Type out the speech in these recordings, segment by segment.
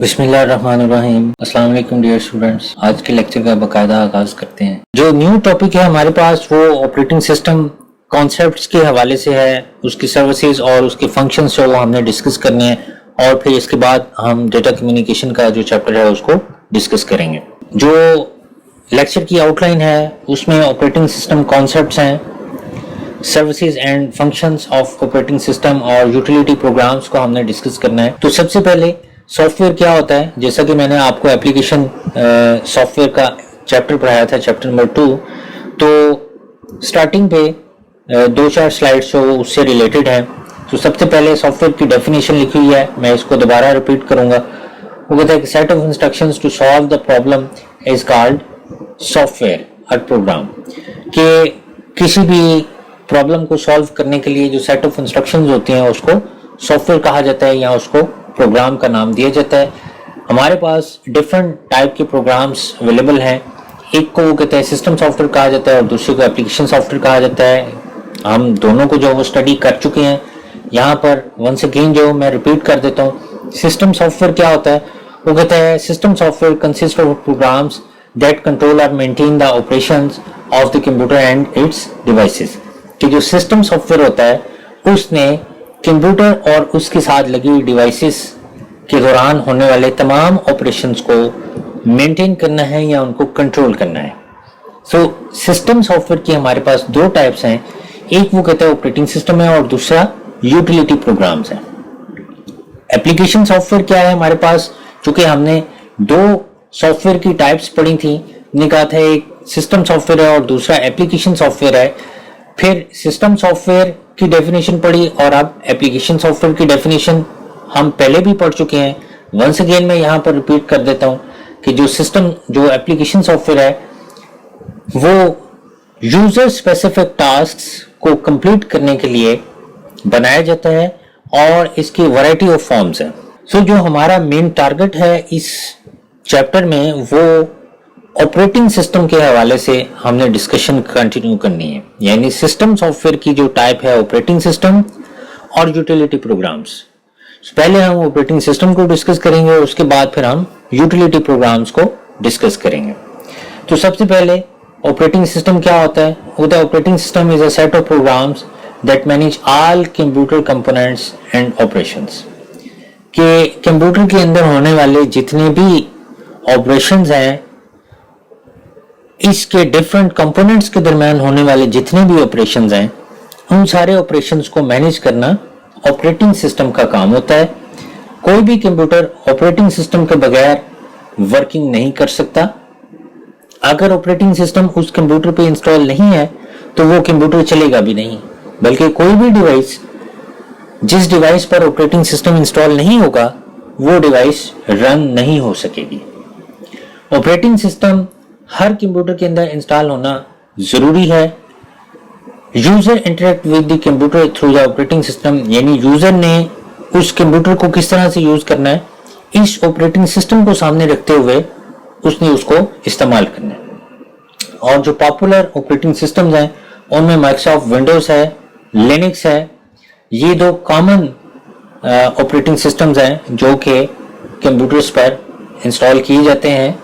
बिस्मिल्लाहिर्रहमानिर्रहीम। अस्सलाम वालेकुम डियर स्टूडेंट्स। आज के लेक्चर का बाकायदा आगाज करते हैं। जो न्यू टॉपिक है हमारे पास वो ऑपरेटिंग सिस्टम कॉन्सेप्ट्स के हवाले से है, उसकी सर्विसेज और उसके फंक्शंस जो हमने डिस्कस करने हैं और फिर इसके बाद हम डेटा कम्युनिकेशन का जो चैप्टर है उसको डिस्कस करेंगे। जो लेक्चर की आउटलाइन है उसमें ऑपरेटिंग सिस्टम कॉन्सेप्ट्स हैं, services and functions of operating system और यूटिलिटी प्रोग्राम्स को हमने डिस्कस करना है। तो सबसे पहले सॉफ्टवेयर क्या होता है, जैसा कि मैंने आपको एप्लीकेशन सॉफ्टवेयर का चैप्टर पढ़ाया था, चैप्टर नंबर 2। तो स्टार्टिंग पे 2-4 स्लाइड्स जो उससे रिलेटेड है। तो सबसे पहले सॉफ्टवेयर की डेफिनेशन लिखी हुई है, मैं इसको दोबारा रिपीट करूंगा। वो कहता है कि set of instructions to solve the problem is called software और प्रोग्राम। कि किसी भी प्रॉब्लम को सॉल्व करने के लिए जो सेट ऑफ इंस्ट्रक्शंस होती हैं उसको सॉफ्टवेयर कहा जाता है या उसको प्रोग्राम का नाम दिया जाता है। हमारे पास डिफरेंट टाइप के प्रोग्राम्स अवेलेबल हैं। एक को वो कहते हैं सिस्टम सॉफ्टवेयर कहा जाता है और दूसरे को एप्लीकेशन सॉफ्टवेयर कहा जाता है। हम दोनों को जो वो स्टडी कर चुके हैं। यहाँ पर वंस अगेन जो मैं रिपीट कर देता हूँ, सिस्टम सॉफ्टवेयर क्या होता है। वो कहता है system software consist of programs that control और maintain the operations of the computer and its devices. कि जो सिस्टम सॉफ्टवेयर होता है उसने कंप्यूटर और उसके साथ लगी हुई डिवाइसेस के दौरान होने वाले तमाम ऑपरेशंस को मेंटेन करना है या उनको कंट्रोल करना है। सो सिस्टम सॉफ्टवेयर की हमारे पास 2 टाइप्स हैं। एक वो कहता है ऑपरेटिंग सिस्टम है और दूसरा यूटिलिटी प्रोग्राम्स है। एप्लीकेशन सॉफ्टवेयर क्या है हमारे पास, चूंकि हमने 2 सॉफ्टवेयर की टाइप्स पढ़ी थी, ने कहा था एक सिस्टम सॉफ्टवेयर है और दूसरा एप्लीकेशन सॉफ्टवेयर है। फिर सिस्टम सॉफ्टवेयर की डेफिनेशन पढ़ी और अब एप्लीकेशन सॉफ्टवेयर की डेफिनेशन हम पहले भी पढ़ चुके हैं। वंस अगेन मैं यहाँ पर रिपीट कर देता हूँ कि जो एप्लीकेशन सॉफ्टवेयर है वो यूजर स्पेसिफिक टास्क्स को कंप्लीट करने के लिए बनाया जाता है और इसकी वैरायटी ऑफ फॉर्म्स है। सो जो हमारा मेन टारगेट है इस चैप्टर में वो ऑपरेटिंग सिस्टम के हवाले से हमने डिस्कशन कंटिन्यू करनी है। यानी सिस्टम सॉफ्टवेयर की जो टाइप है ऑपरेटिंग सिस्टम और यूटिलिटी प्रोग्राम्स। पहले हम ऑपरेटिंग सिस्टम को डिस्कस करेंगे, उसके बाद फिर हम यूटिलिटी प्रोग्राम्स को डिस्कस करेंगे। तो सबसे पहले ऑपरेटिंग सिस्टम क्या होता है। The operating system is a set of programs that manage all computer components and operations. कि कंप्यूटर के अंदर होने वाले जितने भी ऑपरेशंस हैं, इसके डिफरेंट कंपोनेंट्स के दरमियान होने वाले जितने भी ऑपरेशंस हैं, उन सारे ऑपरेशंस को मैनेज करना ऑपरेटिंग सिस्टम का काम होता है। कोई भी कंप्यूटर ऑपरेटिंग सिस्टम के बगैर वर्किंग नहीं कर सकता। अगर ऑपरेटिंग सिस्टम उस कंप्यूटर पे इंस्टॉल नहीं है तो वो कंप्यूटर चलेगा भी नहीं। बल्कि कोई भी डिवाइस जिस डिवाइस पर ऑपरेटिंग सिस्टम इंस्टॉल नहीं होगा वो डिवाइस रन नहीं हो सकेगी। ऑपरेटिंग सिस्टम हर कंप्यूटर के अंदर इंस्टॉल होना जरूरी है। User interact with the computer through the operating system. यानी यूजर ने उस कंप्यूटर को किस तरह से यूज करना है, इस ऑपरेटिंग सिस्टम को सामने रखते हुए उसने उसको इस्तेमाल करना है। और जो पॉपुलर ऑपरेटिंग सिस्टम्स हैं उनमें माइक्रोसॉफ्ट विंडोज है, लिनक्स है। ये 2 कॉमन ऑपरेटिंग सिस्टम्स हैं जो कि कंप्यूटर्स पर इंस्टॉल किए जाते हैं।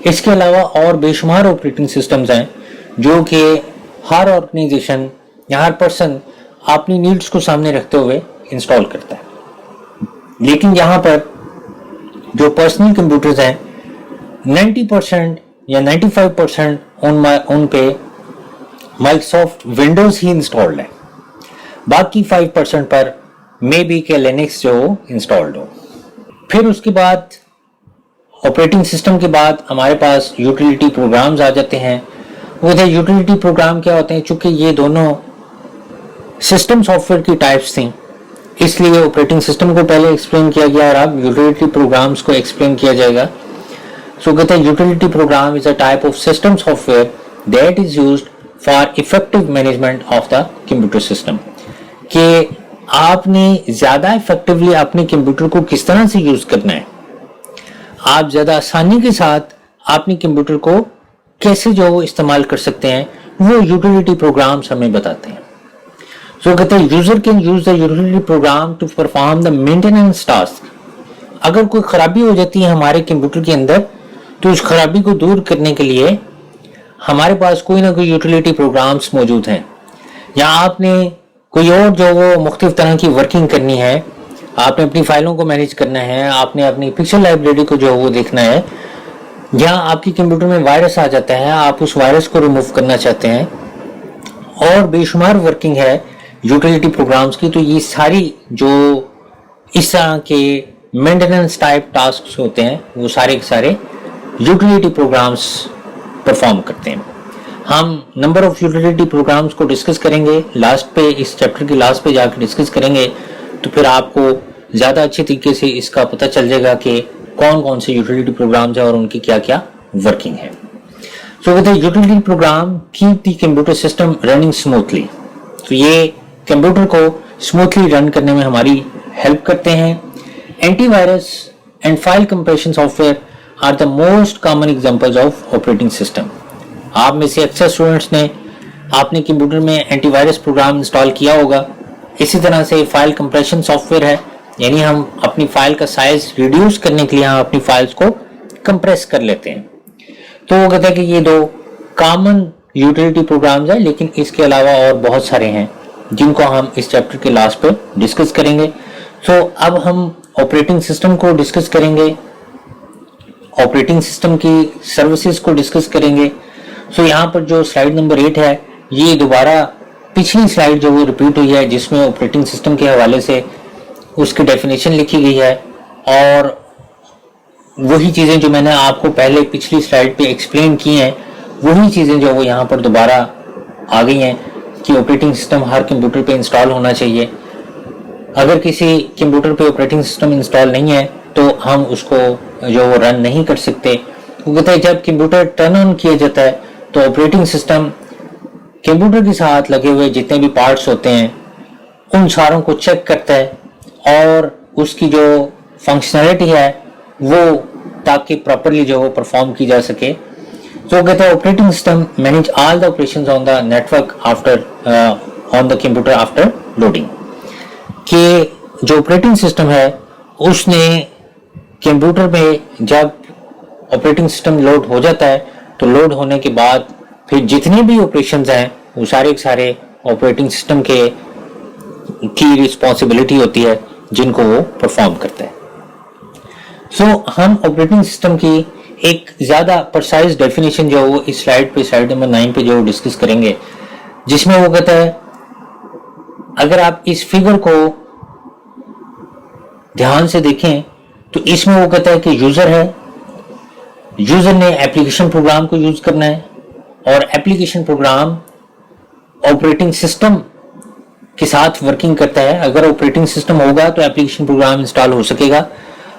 इसके अलावा और बेशुमार ऑपरेटिंग सिस्टम्स हैं जो कि हर ऑर्गेनाइजेशन या हर पर्सन अपनी नीड्स को सामने रखते हुए इंस्टॉल करता है। लेकिन यहाँ पर जो पर्सनल कंप्यूटर्स हैं 90% या 95% उन पे माइक्रोसॉफ्ट विंडोज ही इंस्टॉल्ड है। बाकी 5% पर मे बी के लिनक्स जो इंस्टॉल्ड हो। फिर उसके बाद ऑपरेटिंग सिस्टम के बाद हमारे पास यूटिलिटी प्रोग्राम्स आ जाते हैं। वो यूटिलिटी प्रोग्राम क्या होते हैं, चूंकि ये दोनों सिस्टम सॉफ्टवेयर की टाइप्स थी इसलिए ऑपरेटिंग सिस्टम को पहले एक्सप्लेन किया गया और अब यूटिलिटी प्रोग्राम्स को एक्सप्लेन किया जाएगा। सो कहते हैं utility programme is a type of system software that is used for effective management of the computer system. कि आपने ज्यादा इफेक्टिवली अपने कंप्यूटर को किस तरह से यूज करना है, आप ज्यादा आसानी के साथ अपने कंप्यूटर को कैसे जो इस्तेमाल कर सकते हैं, वो यूटिलिटी प्रोग्राम्स हमें बताते हैं। सो कहते हैं user can use the utility program to perform the maintenance task अगर कोई खराबी हो जाती है हमारे कंप्यूटर के अंदर, तो उस खराबी को दूर करने के लिए हमारे पास कोई ना कोई यूटिलिटी प्रोग्राम्स मौजूद हैं। या आपने कोई और जो वो मुख्तलिफ तरह की वर्किंग करनी है, आपने अपनी फाइलों को मैनेज करना है, आपने अपनी पिक्चर लाइब्रेरी को जो वो देखना है, या आपके कंप्यूटर में वायरस आ जाता है, आप उस वायरस को रिमूव करना चाहते हैं, और बेशुमार वर्किंग है यूटिलिटी प्रोग्राम्स की। तो ये सारी जो इस तरह के मेंटेनेंस टाइप टास्क होते हैं वो सारे के सारे यूटिलिटी प्रोग्राम्स परफॉर्म करते हैं। हम नंबर ऑफ यूटिलिटी प्रोग्राम्स को डिस्कस करेंगे लास्ट पे, इस चैप्टर के लास्ट पे जाकर डिस्कस करेंगे, तो फिर आपको ज़्यादा अच्छे तरीके से इसका पता चल जाएगा कि कौन कौन से यूटिलिटी प्रोग्राम्स हैं और उनकी क्या क्या वर्किंग है। सो कहते हैं utility programme keep the computer system running smoothly. तो ये कंप्यूटर को स्मूथली रन करने में हमारी हेल्प करते हैं। Antivirus and file compression software are the most common examples of operating system. आप में से अक्सर स्टूडेंट्स ने आपने कंप्यूटर में एंटीवायरस प्रोग्राम इंस्टॉल किया होगा। इसी तरह से फाइल कंप्रेशन सॉफ्टवेयर है, यानी हम अपनी फाइल का साइज रिड्यूस करने के लिए हम अपनी फाइल्स को कंप्रेस कर लेते हैं। तो वो कहता है कि ये दो कॉमन यूटिलिटी प्रोग्राम्स हैं, लेकिन इसके अलावा और बहुत सारे हैं जिनको हम इस चैप्टर के लास्ट पे डिस्कस करेंगे। तो अब हम ऑपरेटिंग सिस्टम को डिस्कस करेंगे, ऑपरेटिंग सिस्टम की सर्विसेज को डिस्कस करेंगे। सो यहाँ पर जो स्लाइड नंबर 8 है, ये दोबारा पिछली स्लाइड जो वो रिपीट हुई है, जिसमें ऑपरेटिंग सिस्टम के हवाले से उसकी डेफिनेशन लिखी गई है, और वही चीज़ें जो मैंने आपको पहले पिछली स्लाइड पे एक्सप्लेन की हैं, वही चीज़ें जो वो यहाँ पर दोबारा आ गई हैं कि ऑपरेटिंग सिस्टम हर कंप्यूटर पे इंस्टॉल होना चाहिए। अगर किसी कंप्यूटर पे ऑपरेटिंग सिस्टम इंस्टॉल नहीं है तो हम उसको जो वो रन नहीं कर सकते। वो कहता है जब कंप्यूटर टर्न ऑन किया जाता है तो ऑपरेटिंग सिस्टम कंप्यूटर के साथ लगे हुए जितने भी पार्ट्स होते हैं उन सारों को चेक करता है और उसकी जो फंक्शनैलिटी है वो ताकि प्रॉपरली जो वो परफॉर्म की जा सके। तो कहता है operating system manage all the operations on the network after on the computer after loading. कि जो ऑपरेटिंग सिस्टम है उसने कंप्यूटर में जब ऑपरेटिंग सिस्टम लोड हो जाता है तो लोड होने के बाद फिर जितने भी ऑपरेशंस हैं वो सारे ऑपरेटिंग सिस्टम के की रिस्पॉन्सिबिलिटी होती है जिनको वो परफॉर्म करता है। सो हम ऑपरेटिंग सिस्टम की एक ज़्यादा प्रिसाइज डेफिनेशन जो वो इस स्लाइड नंबर 9 पे जो डिस्कस करेंगे, जिसमें वो कहता है अगर आप इस फिगर को ध्यान से देखें तो इसमें वो कहता है कि यूजर है, यूजर ने एप्लीकेशन प्रोग्राम को यूज करना है और एप्लीकेशन प्रोग्राम ऑपरेटिंग सिस्टम के साथ वर्किंग करता है। अगर ऑपरेटिंग सिस्टम होगा तो एप्लीकेशन प्रोग्राम इंस्टॉल हो सकेगा,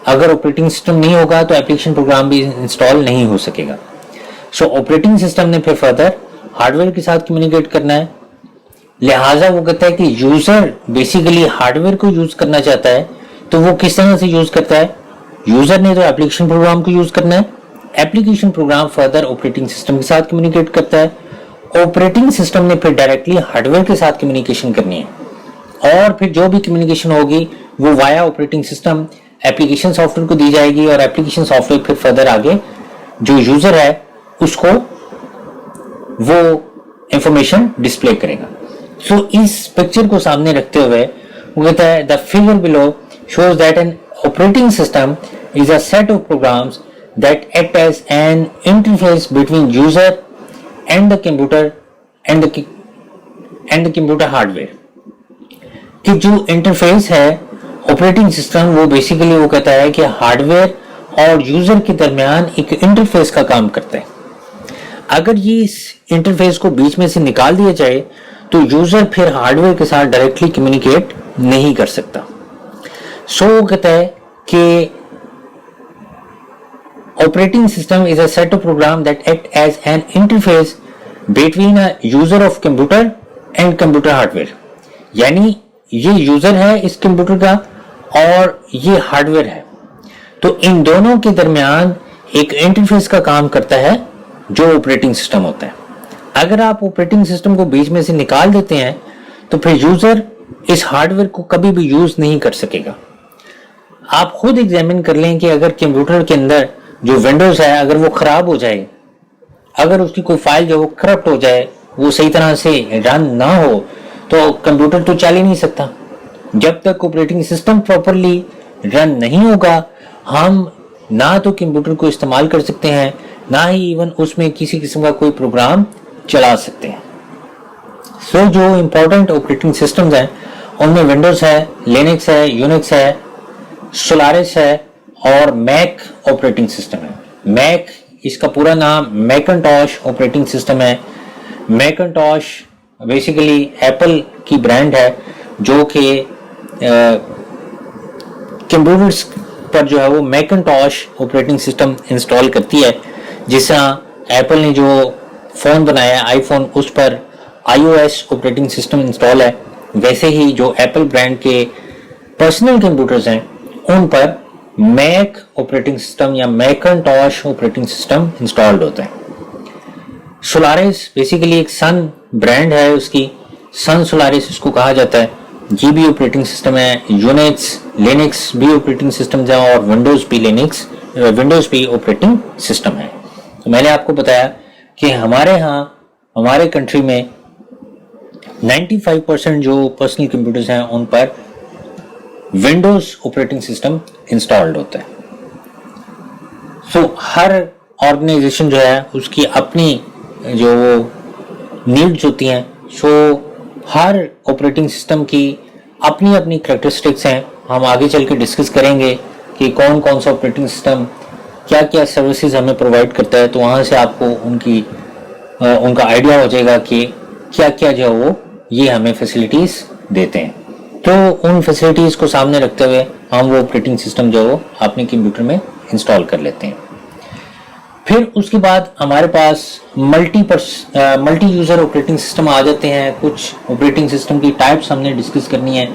अगर ऑपरेटिंग सिस्टम नहीं होगा तो एप्लीकेशन प्रोग्राम भी इंस्टॉल नहीं हो सकेगा। सो ऑपरेटिंग सिस्टम ने फिर फर्दर हार्डवेयर के साथ कम्युनिकेट करना है, लिहाजा वो कहता है कि यूजर बेसिकली हार्डवेयर को यूज करना चाहता है तो वो किस तरह से यूज करता है। यूजर ने तो एप्लीकेशन प्रोग्राम को यूज करना है, application program further operating system के साथ कम्युनिकेट करता है, ऑपरेटिंग सिस्टम ने फिर डायरेक्टली हार्डवेयर के साथ कम्युनिकेशन करनी है और फिर जो भी कम्युनिकेशन होगी वो via operating system application software को दी जाएगी और एप्लीकेशन सॉफ्टवेयर फिर फर्दर आगे जो यूजर है उसको वो इंफॉर्मेशन डिस्प्ले करेगा। सो इस पिक्चर को सामने रखते हुए वो कहता है the figure below shows that an operating system is a set of programs that act as an interface between user and the computer and the computer hardware। कि जो इंटरफेस है ऑपरेटिंग सिस्टम वो बेसिकली वो कहता है कि hardware और user के दरमियान एक इंटरफेस का काम करता है। अगर ये इस इंटरफेस को बीच में से निकाल दिया जाए तो यूजर फिर हार्डवेयर के साथ डायरेक्टली कम्युनिकेट नहीं कर सकता। सो कहता है कि operating system is a set of program that act as an interface between a user of computer and computer hardware. यानी ये यूजर है इस कंप्यूटर का और ये हार्डवेयर है, तो इन दोनों के दरमियान एक इंटरफेस का काम करता है जो ऑपरेटिंग सिस्टम होता है। अगर आप ऑपरेटिंग सिस्टम को बीच में से निकाल देते हैं तो फिर यूजर इस हार्डवेयर को कभी भी यूज नहीं कर सकेगा। आप खुद एग्जामिन कर लें कि अगर कंप्यूटर के अंदर जो विंडोज है अगर वो खराब हो जाए, अगर उसकी कोई फाइल जो वो करप्ट हो जाए, वो सही तरह से रन ना हो, तो कंप्यूटर तो चल ही नहीं सकता। जब तक ऑपरेटिंग सिस्टम प्रॉपरली रन नहीं होगा, हम ना तो कंप्यूटर को इस्तेमाल कर सकते हैं, ना ही इवन उसमें किसी किस्म का कोई प्रोग्राम चला सकते हैं। सो जो इम्पोर्टेंट ऑपरेटिंग सिस्टम्स हैं उनमें विंडोज है, लिनक्स है, यूनिक्स है, सोलारिस है और मैक ऑपरेटिंग सिस्टम है। मैक, इसका पूरा नाम मैकिन्टॉश ऑपरेटिंग सिस्टम है। मैकिन्टॉश बेसिकली एप्पल की ब्रांड है जो कि कंप्यूटर्स पर जो है वो मैकिन्टॉश ऑपरेटिंग सिस्टम इंस्टॉल करती है। जिस तरह एप्पल ने जो फ़ोन बनाया है आईफोन, उस पर iOS ऑपरेटिंग सिस्टम इंस्टॉल है, वैसे ही जो एप्पल ब्रांड के पर्सनल कंप्यूटर्स हैं उन पर मैक ऑपरेटिंग सिस्टम या मैकिन्टॉश ऑपरेटिंग सिस्टम इंस्टॉल्ड होता है। सोलारिस बेसिकली एक सन ब्रांड है, उसकी सन सोलारिस इसको कहा जाता है। ये भी ऑपरेटिंग सिस्टम है। यूनिक्स, लिनक्स भी ऑपरेटिंग सिस्टम है और विंडोज भी ऑपरेटिंग सिस्टम है। तो मैंने आपको बताया कि हमारे यहाँ हमारे कंट्री में 95% जो पर्सनल कंप्यूटर्स हैं उन पर विंडोज ऑपरेटिंग सिस्टम इंस्टॉल्ड होता है। सो हर ऑर्गेनाइजेशन जो है उसकी अपनी जो नीड्स होती हैं, सो हर ऑपरेटिंग सिस्टम की अपनी अपनी करैक्टरिस्टिक्स हैं। हम आगे चल के डिस्कस करेंगे कि कौन कौन सा ऑपरेटिंग सिस्टम क्या क्या सर्विसेज हमें प्रोवाइड करता है, तो वहाँ से आपको उनका आइडिया हो जाएगा कि क्या क्या जो वो ये हमें फैसिलिटीज़ देते हैं। तो उन फैसिलिटीज़ को सामने रखते हुए हम वो ऑपरेटिंग सिस्टम जो वो अपने कंप्यूटर में इंस्टॉल कर लेते हैं। फिर उसके बाद हमारे पास मल्टी यूज़र ऑपरेटिंग सिस्टम आ जाते हैं। कुछ ऑपरेटिंग सिस्टम की टाइप्स हमने डिस्कस करनी है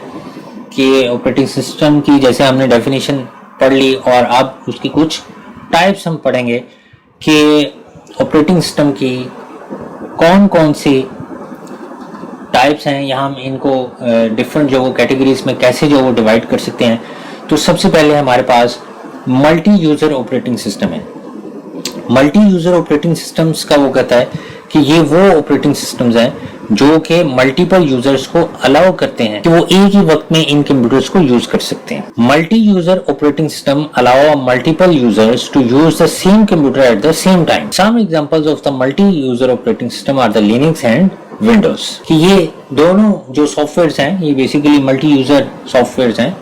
कि ऑपरेटिंग सिस्टम की जैसे हमने डेफिनेशन पढ़ ली, और अब उसकी कुछ टाइप्स हम पढ़ेंगे कि ऑपरेटिंग सिस्टम की कौन कौन सी टाइप्स हैं, या हम इनको डिफरेंट जो वो कैटेगरीज में कैसे जो वो डिवाइड कर सकते हैं। तो सबसे पहले हमारे पास मल्टी यूज़र ऑपरेटिंग सिस्टम है। मल्टी यूज़र ऑपरेटिंग सिस्टम्स का वो कहता है कि ये वो ऑपरेटिंग सिस्टम्स हैं जो कि मल्टीपल यूजर्स को अलाउ करते हैं कि वो एक ही वक्त में इन कंप्यूटर्स को यूज कर सकते हैं। Multi user operating system allow multiple users to use the same computer at the same time. Some examples of the multi user operating system are the Linux and Windows. कि ये दोनों जो softwares हैं ये basically multi user softwares हैं।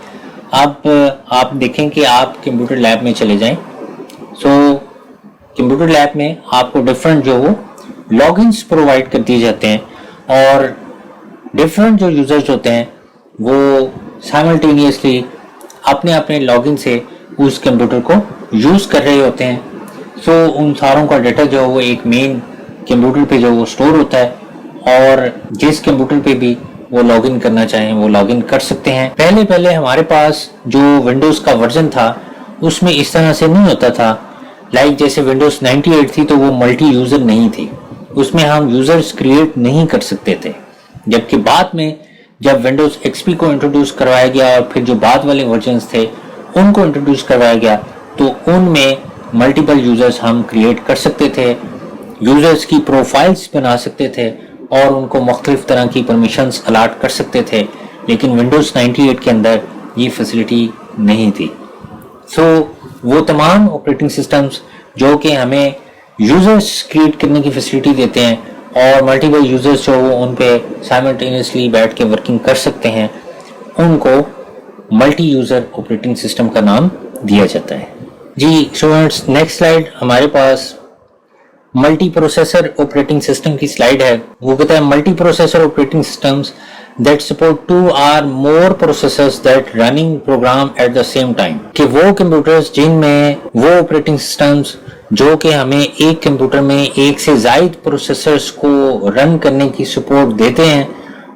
अब आप देखें कि आप कंप्यूटर लैब में चले जाएं, सो कंप्यूटर लैब में आपको डिफरेंट जो वो लॉगिन्स प्रोवाइड कर दिए जाते हैं, और डिफरेंट जो यूजर्स होते हैं वो साइमल्टेनियसली अपने अपने लॉगिन से उस कंप्यूटर को यूज़ कर रहे होते हैं। सो उन सारों का डाटा जो वो एक मेन कंप्यूटर पे जो वो स्टोर होता है, और जिस कंप्यूटर पे भी वो लॉगिन करना चाहें वो लॉगिन कर सकते हैं। पहले हमारे पास जो विंडोज़ का वर्जन था उसमें इस तरह से नहीं होता था। जैसे विंडोज़ 98 थी तो वो मल्टी यूज़र नहीं थी, उसमें हम यूज़र्स क्रिएट नहीं कर सकते थे। जबकि बाद में जब विंडोज़ एक्सपी को इंट्रोड्यूस करवाया गया और फिर जो बाद वाले वर्जन्स थे उनको इंट्रोड्यूस करवाया गया, तो उनमें मल्टीपल यूज़र्स हम क्रिएट कर सकते थे, यूज़र्स की प्रोफाइल्स बना सकते थे और उनको मुख्तलिफ तरह की परमिशंस अलाट कर सकते थे। लेकिन विंडोज़ 98 के अंदर ये फैसिलिटी नहीं थी। सो वो तमाम ऑपरेटिंग सिस्टम्स जो कि हमें यूज़र्स क्रिएट करने की फैसिलिटी देते हैं और मल्टीपल यूज़र्स जो वो उन पे साइमल्टेनियसली बैठ के वर्किंग कर सकते हैं, उनको मल्टी यूज़र ऑपरेटिंग सिस्टम का नाम दिया जाता है। जी स्टूडेंट्स, नेक्स्ट स्लाइड हमारे पास मल्टी प्रोसेसर ऑपरेटिंग सिस्टम की स्लाइड है। वो कहता है multi processor operating systems that support 2 or more processors that running program at the same time। कि वो कंप्यूटर्स जिनमें वो ऑपरेटिंग सिस्टम्स जो कि हमें एक कंप्यूटर में एक से ज़ायद प्रोसेसर्स को रन करने की सपोर्ट देते हैं,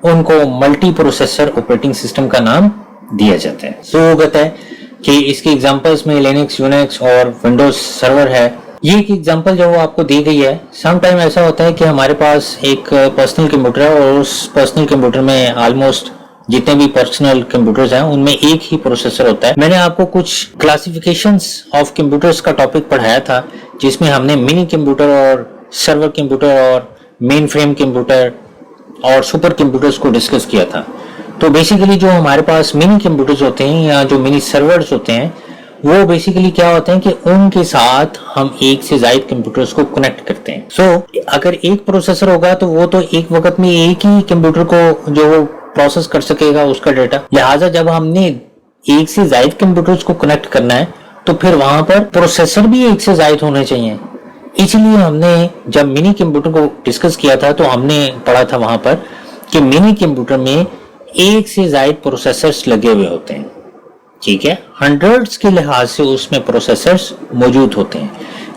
उनको मल्टी प्रोसेसर ऑपरेटिंग सिस्टम का नाम दिया जाता है। सो कहता है कि इसके एग्जांपल्स में लिनक्स, यूनिक्स और विंडोज सर्वर है। ये एक एग्जांपल जो वो आपको दी गई है। सम टाइम ऐसा होता है कि हमारे पास एक पर्सनल कंप्यूटर है और उस पर्सनल कंप्यूटर में ऑलमोस्ट जितने भी पर्सनल कंप्यूटर्स हैं उनमें एक ही प्रोसेसर होता है। मैंने आपको कुछ क्लासिफिकेशंस ऑफ कंप्यूटर्स का टॉपिक पढ़ाया था, जिसमें हमने मिनी कंप्यूटर और सर्वर कंप्यूटर और मेन फ्रेम कंप्यूटर और सुपर कंप्यूटर्स को डिस्कस किया था। तो बेसिकली जो हमारे पास मिनी कंप्यूटर्स होते हैं या जो मिनी सर्वर्स होते हैं, वो बेसिकली क्या होते हैं कि उनके साथ हम एक से ज्यादा कंप्यूटर्स को कनेक्ट करते हैं। सो अगर एक प्रोसेसर होगा तो वो तो एक वक्त में एक ही कंप्यूटर को जो वो प्रोसेस कर सकेगा उसका डेटा। लिहाजा जब हमने एक से ज्यादा कंप्यूटर्स को कनेक्ट करना है तो फिर वहां पर प्रोसेसर भी एक से ज्यादा होने चाहिए। इसलिए हमने जब मिनी कंप्यूटर को डिस्कस किया था तो हमने पढ़ा था वहां पर कि मिनी कंप्यूटर में एक से ज्यादा प्रोसेसर्स लगे हुए होते हैं, ठीक है। हंड्रेड्स के लिहाज से उसमें प्रोसेसर्स मौजूद होते हैं।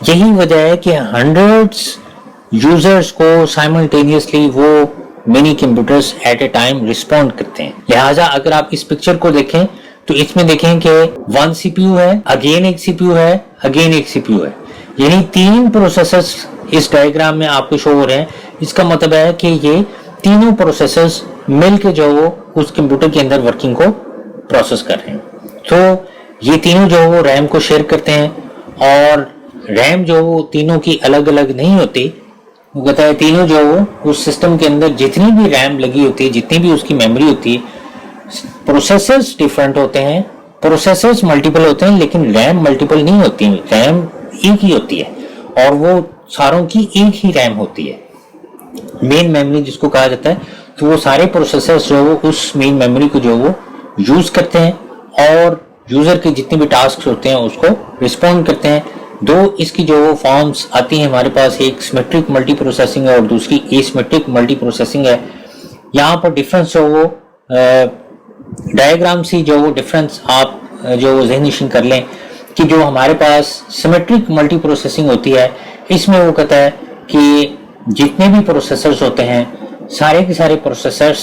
यही वजह है कि हंड्रेड्स यूजर्स को साइमल्टेनियसली वो मिनी कंप्यूटर्स एट ए टाइम रिस्पॉन्ड करते हैं। लिहाजा अगर आप इस पिक्चर को देखें तो इसमें देखें कि 1 सीपीयू है, अगेन एक सीपीयू है, अगेन एक सीपीयू है, यानी 3 प्रोसेसर्स इस डायग्राम में आपको शो हो रहे हैं। इसका मतलब है कि ये तीनों प्रोसेसर्स मिलकर जो उस कंप्यूटर के अंदर वर्किंग को प्रोसेस कर रहे हैं। तो ये तीनों जो वो रैम को शेयर करते हैं, और रैम जो वो तीनों की अलग अलग नहीं होती। वो कहता है तीनों जो वो उस सिस्टम के अंदर जितनी भी रैम लगी होती है, जितनी भी उसकी मेमोरी होती है, प्रोसेसर्स डिफरेंट होते हैं, प्रोसेसर्स मल्टीपल होते हैं, लेकिन रैम मल्टीपल नहीं होती है, रैम एक ही होती है और वो सारों की एक ही रैम होती है, मेन मेमोरी जिसको कहा जाता है। तो वो सारे प्रोसेसर्स जो वो उस मेन मेमोरी को जो वो यूज करते हैं और यूजर के जितने भी टास्क होते हैं उसको रिस्पॉन्ड करते हैं। दो इसकी जो वो फॉर्म्स आती हैं हमारे पास, एक सिमेट्रिक मल्टी प्रोसेसिंग है और दूसरी एसिमेट्रिक मल्टी प्रोसेसिंग है। यहाँ पर डिफरेंस जो वो डायग्राम से जो वो डिफरेंस आप जो वो ज़हन-नशीन कर लें कि जो हमारे पास सिमेट्रिक मल्टी प्रोसेसिंग होती है, इसमें वो कहता है कि जितने भी प्रोसेसर्स होते हैं, सारे के सारे प्रोसेसर्स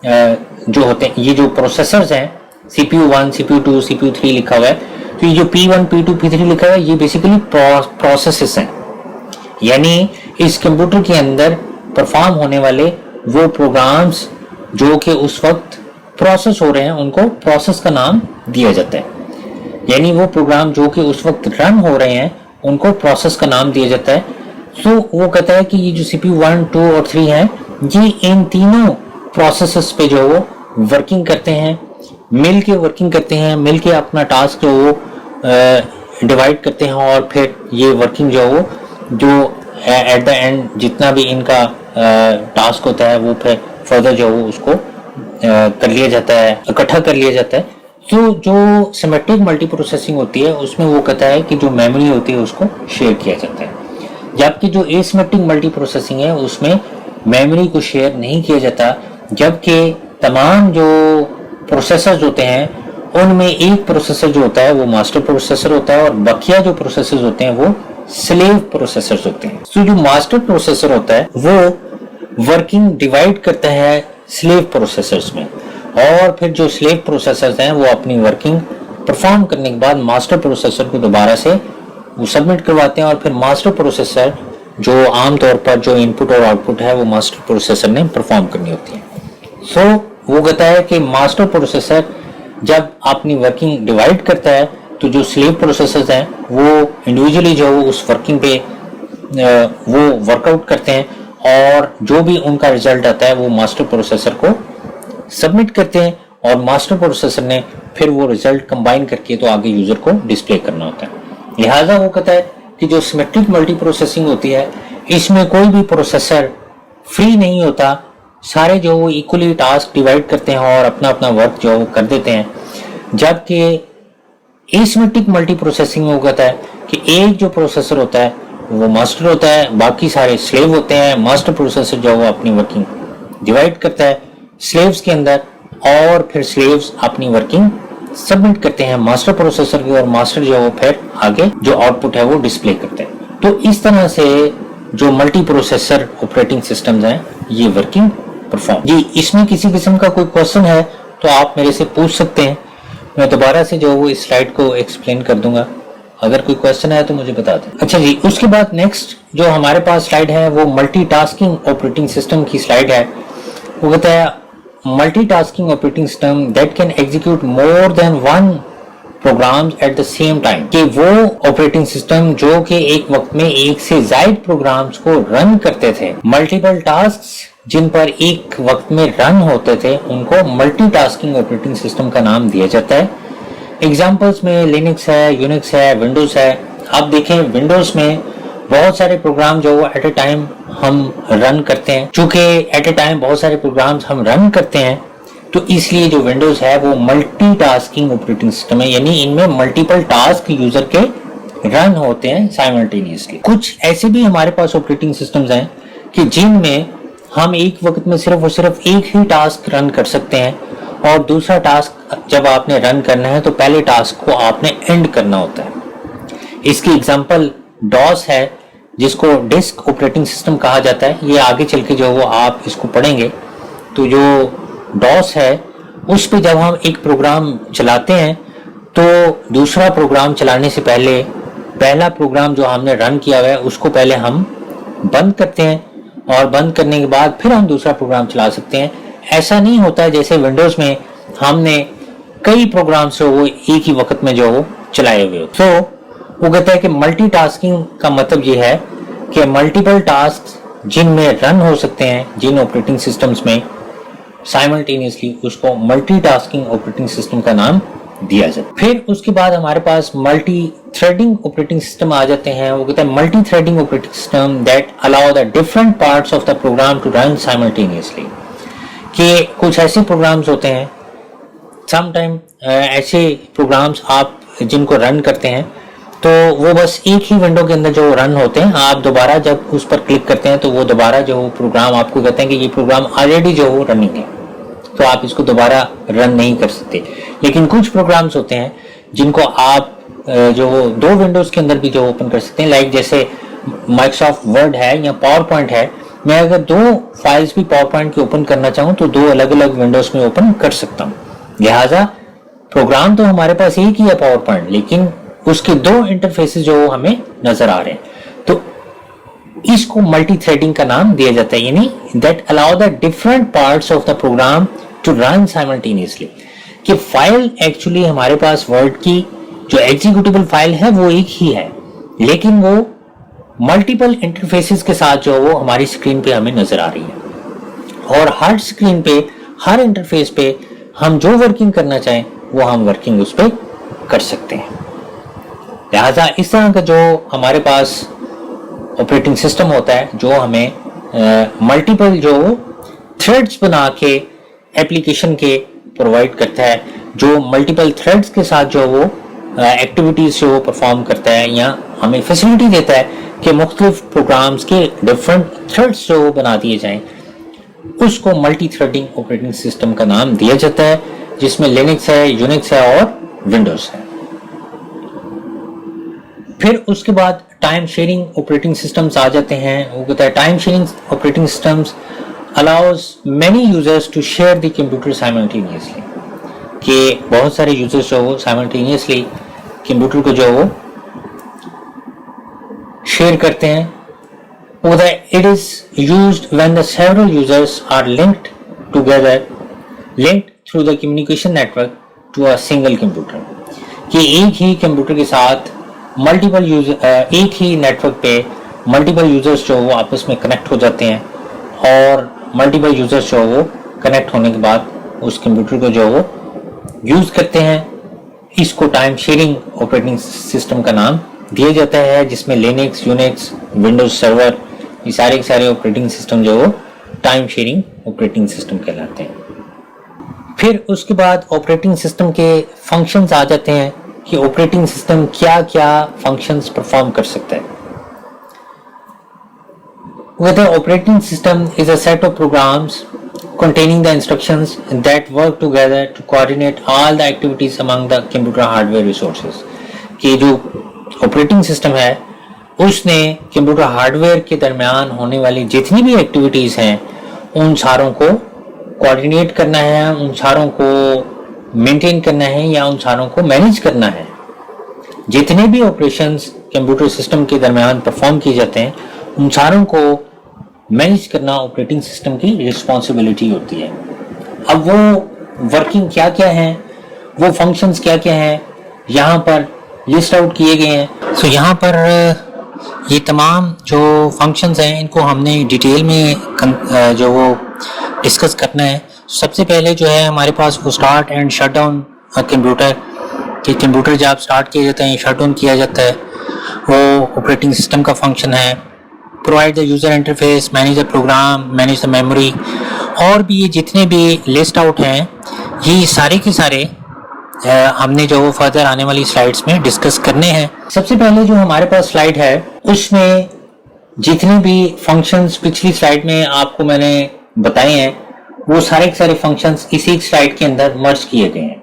जो होते हैं, ये जो प्रोसेसर्स हैं CPU 1, CPU 2, CPU 3 लिखा हुआ है, तो ये जो P1, P2, P3 लिखा हुआ है, ये बेसिकली प्रोसेसेस हैं। यानी इस कंप्यूटर के अंदर परफॉर्म होने वाले वो प्रोग्राम्स जो कि उस वक्त प्रोसेस हो रहे हैं, उनको प्रोसेस का नाम दिया जाता है। यानी वो प्रोग्राम जो कि उस वक्त रन हो रहे हैं, उनको प्रोसेस का नाम दिया जाता है। तो वो कहता है कि ये जो CPU 1, 2 और 3 हैं, ये इन तीनों प्रोसेसेस पे जो वो वर्किंग करते हैं, मिल के वर्किंग करते हैं, मिल के अपना टास्क जो वो डिवाइड करते हैं, और फिर ये वर्किंग जो वो जो एट द एंड जितना भी इनका टास्क होता है वो फिर फर्दर जो वो उसको कर लिया जाता है, इकट्ठा कर लिया जाता है। तो जो सिमेट्रिक मल्टी प्रोसेसिंग होती है उसमें वो कहता है कि जो मेमोरी होती है उसको शेयर किया जाता है, जबकि जो एसिमेट्रिक मल्टी प्रोसेसिंग है उसमें मेमोरी को शेयर नहीं किया जाता। जबकि तमाम जो प्रोसेसर्स होते हैं उनमें एक प्रोसेसर जो होता है वो मास्टर प्रोसेसर होता है और बकिया जो प्रोसेसर्स होते हैं वो स्लेव प्रोसेसर्स होते हैं। तो जो मास्टर प्रोसेसर होता है वो वर्किंग डिवाइड करता है स्लेव प्रोसेसर्स में, और फिर जो स्लेव प्रोसेसर्स हैं वो अपनी वर्किंग परफॉर्म करने के बाद मास्टर प्रोसेसर को दोबारा से वो सबमिट करवाते हैं, और फिर मास्टर प्रोसेसर जो आमतौर पर जो इनपुट और आउटपुट है वो मास्टर प्रोसेसर ने परफॉर्म करनी होती है। सो वो कहता है कि मास्टर प्रोसेसर जब अपनी वर्किंग डिवाइड करता है तो जो स्लेव प्रोसेसर्स हैं वो इंडिविजुअली जो उस वर्किंग पे वो वर्कआउट करते हैं, और जो भी उनका रिजल्ट आता है वो मास्टर प्रोसेसर को सबमिट करते हैं, और मास्टर प्रोसेसर ने फिर वो रिजल्ट कंबाइन करके तो आगे यूजर को डिस्प्ले करना होता है। लिहाजा वो कहता है कि जो सिमेट्रिक मल्टी प्रोसेसिंग होती है इसमें कोई भी प्रोसेसर फ्री नहीं होता, सारे जो वो इक्वली टास्क डिवाइड करते हैं और अपना अपना वर्क जो वो कर देते हैं। जबकि एसिमेट्रिक मल्टी प्रोसेसिंग में वो कहता है कि एक जो प्रोसेसर होता है वो मास्टर होता है, बाकी सारे स्लेव होते हैं। मास्टर प्रोसेसर जो वो अपनी वर्किंग डिवाइड करता है स्लेव्स के अंदर, और फिर स्लेव्स अपनी वर्किंग सबमिट करते हैं मास्टर प्रोसेसर की, और मास्टर जो वो फिर आगे जो आउटपुट है वो डिस्प्ले करते हैं। तो इस तरह से जो मल्टी प्रोसेसर ऑपरेटिंग सिस्टम्स हैं ये वर्किंग परफॉर्म। जी, इसमें किसी किस्म का कोई क्वेश्चन है तो आप मेरे से पूछ सकते हैं, मैं दोबारा से जो वो इस स्लाइड को एक्सप्लेन कर दूंगा। अगर कोई क्वेश्चन है तो मुझे बता दें। अच्छा जी, उसके बाद नेक्स्ट जो हमारे पास स्लाइड है वो मल्टीटास्किंग ऑपरेटिंग सिस्टम की स्लाइड है। वो कहता है multitasking operating system that can execute more than one programs at the same time, कि वो ऑपरेटिंग सिस्टम जो कि एक वक्त में एक से ज्यादा प्रोग्राम्स को रन करते थे, मल्टीपल टास्क्स जिन पर एक वक्त में रन होते थे, उनको मल्टीटास्किंग ऑपरेटिंग सिस्टम का नाम दिया जाता है। एग्जांपल्स में लिनक्स है, यूनिक्स है, विंडोज है। आप देखें विंडोज में बहुत सारे प्रोग्राम जो एट ए टाइम हम रन करते हैं। चूंकि एट ए टाइम बहुत सारे प्रोग्राम्स हम रन करते हैं, तो इसलिए जो विंडोज है वो मल्टीटास्किंग ऑपरेटिंग सिस्टम है, यानी इनमें मल्टीपल टास्क यूजर के रन होते हैं साइमल्टेनियसली। कुछ ऐसे भी हमारे पास ऑपरेटिंग सिस्टम्स हैं कि जिनमें हम एक वक्त में सिर्फ और सिर्फ एक ही टास्क रन कर सकते हैं, और दूसरा टास्क जब आपने रन करना है तो पहले टास्क को आपने एंड करना होता है। इसकी एग्जांपल डॉस है, जिसको डिस्क ऑपरेटिंग सिस्टम कहा जाता है। ये आगे चल के जो वो आप इसको पढ़ेंगे, तो जो डॉस है उस पे जब हम एक प्रोग्राम चलाते हैं तो दूसरा प्रोग्राम चलाने से पहले पहला प्रोग्राम जो हमने रन किया हुआ है उसको पहले हम बंद करते हैं, और बंद करने के बाद फिर हम दूसरा प्रोग्राम चला सकते हैं। ऐसा नहीं होता है जैसे विंडोज में हमने कई प्रोग्राम्स जो वो एक ही वक्त में जो चलाए हुए हो। तो वो कहता है कि मल्टीटास्किंग का मतलब ये है कि मल्टीपल टास्क जिनमें रन हो सकते हैं जिन ऑपरेटिंग सिस्टम्स में साइमल्टेनियसली, उसको मल्टीटास्किंग ऑपरेटिंग सिस्टम का नाम दिया जाता है। फिर उसके बाद हमारे पास मल्टी थ्रेडिंग ऑपरेटिंग सिस्टम आ जाते हैं। वो कहते हैं multi threading operating system that allow the different parts of the program to run simultaneously, कि कुछ ऐसे प्रोग्राम्स होते हैं, समटाइम ऐसे प्रोग्राम्स आप जिनको रन करते हैं तो वो बस एक ही विंडो के अंदर जो रन होते हैं, आप दोबारा जब उस पर क्लिक करते हैं तो वो दोबारा जो प्रोग्राम आपको कहते हैं कि ये प्रोग्राम ऑलरेडी जो हो रनिंग है, तो आप इसको दोबारा रन नहीं कर सकते। लेकिन कुछ प्रोग्राम्स होते हैं जिनको आप जो दो विंडोज के अंदर भी जो ओपन कर सकते हैं, लाइक जैसे माइक्रोसॉफ्ट वर्ड है या पावर पॉइंट है। मैं अगर दो फाइल्स भी पावर पॉइंट की ओपन करना चाहूँ तो दो अलग अलग विंडोज में ओपन कर सकता हूँ। लिहाजा प्रोग्राम तो हमारे पास एक ही है पावर पॉइंट, लेकिन उसके दो इंटरफेसेस जो हमें नजर आ रहे हैं, तो इसको मल्टी थ्रेडिंग का नाम दिया जाता है, यानी that allow the different parts of the program to run simultaneously. कि फाइल एक्चुअली हमारे पास वर्ड की जो एग्जीक्यूटेबल फाइल है वो एक ही है, लेकिन वो मल्टीपल इंटरफेसेस के साथ जो वो हमारी स्क्रीन पे हमें नजर आ रही है, और हर स्क्रीन पे हर इंटरफेस पे हम जो वर्किंग करना चाहें वो हम वर्किंग उस पर कर सकते हैं। लिहाजा इस तरह का जो हमारे पास ऑपरेटिंग सिस्टम होता है जो हमें मल्टीपल जो थ्रेड्स बना के एप्लीकेशन के प्रोवाइड करता है, जो मल्टीपल थ्रेड्स के साथ जो वो एक्टिविटीज जो परफॉर्म करता है, या हमें फैसिलिटी देता है कि मुख्तलिफ प्रोग्राम्स के डिफरेंट थ्रेड्स जो बना दिए जाएं, उसको मल्टी थ्रेडिंग ऑपरेटिंग सिस्टम का नाम दिया जाता है, जिसमें लिनक्स है, यूनिक्स है और विंडोज है। फिर उसके बाद टाइम शेयरिंग ऑपरेटिंग सिस्टम्स आ जाते हैं। वो कहता है time sharing operating systems allows many users to share the computer simultaneously, कि बहुत सारे यूजर्स जो वो साइमल्टेनियसली कंप्यूटर को जो वो शेयर करते हैं। वो कहता है it is used when the several users are linked together, linked through the communication network to a single computer, कि एक ही कंप्यूटर के साथ मल्टीपल यूजर, एक ही नेटवर्क पे मल्टीपल यूजर्स जो वो आपस में कनेक्ट हो जाते हैं, और मल्टीपल यूजर्स जो वो कनेक्ट होने के बाद उस कंप्यूटर को जो वो यूज करते हैं। इसको टाइम शेयरिंग ऑपरेटिंग सिस्टम का नाम दिया जाता है, जिसमें लिनक्स, यूनिक्स, विंडोज सर्वर, ये सारे के सारे ऑपरेटिंग सिस्टम जो वो टाइम शेयरिंग ऑपरेटिंग सिस्टम कहलाते हैं। फिर उसके बाद ऑपरेटिंग सिस्टम के फंक्शंस आ जाते हैं कि ऑपरेटिंग सिस्टम क्या क्या फंक्शंस परफॉर्म कर सकता है। Whether operating system is a set of programs containing the instructions that work together to coordinate all the activities among the computer hardware resources, कि जो ऑपरेटिंग सिस्टम है उसने कंप्यूटर हार्डवेयर के दरमियान होने वाली जितनी भी एक्टिविटीज हैं उन सारों को कोऑर्डिनेट करना है, उन सारों को मेंटेन करना है, या उन सारों को मैनेज करना है। जितने भी ऑपरेशंस कंप्यूटर सिस्टम के दरमियान परफॉर्म किए जाते हैं उन सारों को मैनेज करना ऑपरेटिंग सिस्टम की रिस्पॉन्सिबिलिटी होती है। अब वो वर्किंग क्या क्या है, वो फंक्शंस क्या क्या हैं, यहाँ पर लिस्ट आउट किए गए हैं। सो यहाँ पर ये तमाम जो फंक्शंस हैं इनको हमने डिटेल में जो वो डिस्कस करना है। सबसे पहले जो है हमारे पास वो start and shut down computer, कि कंप्यूटर जब स्टार्ट किया जाता है शट डाउन किया जाता है, वो ऑपरेटिंग सिस्टम का फंक्शन है। Provide the user interface, manage the program, manage the memory, और भी ये जितने भी लिस्ट आउट हैं ये सारे के सारे हमने जो फर्दर आने वाली स्लाइड्स में डिस्कस करने हैं। सबसे पहले जो हमारे पास स्लाइड है उसमें जितने भी फंक्शंस पिछली स्लाइड में आपको मैंने बताए हैं वो सारे के सारे फंक्शंस इसी स्लाइड के अंदर मर्ज किए गए हैं।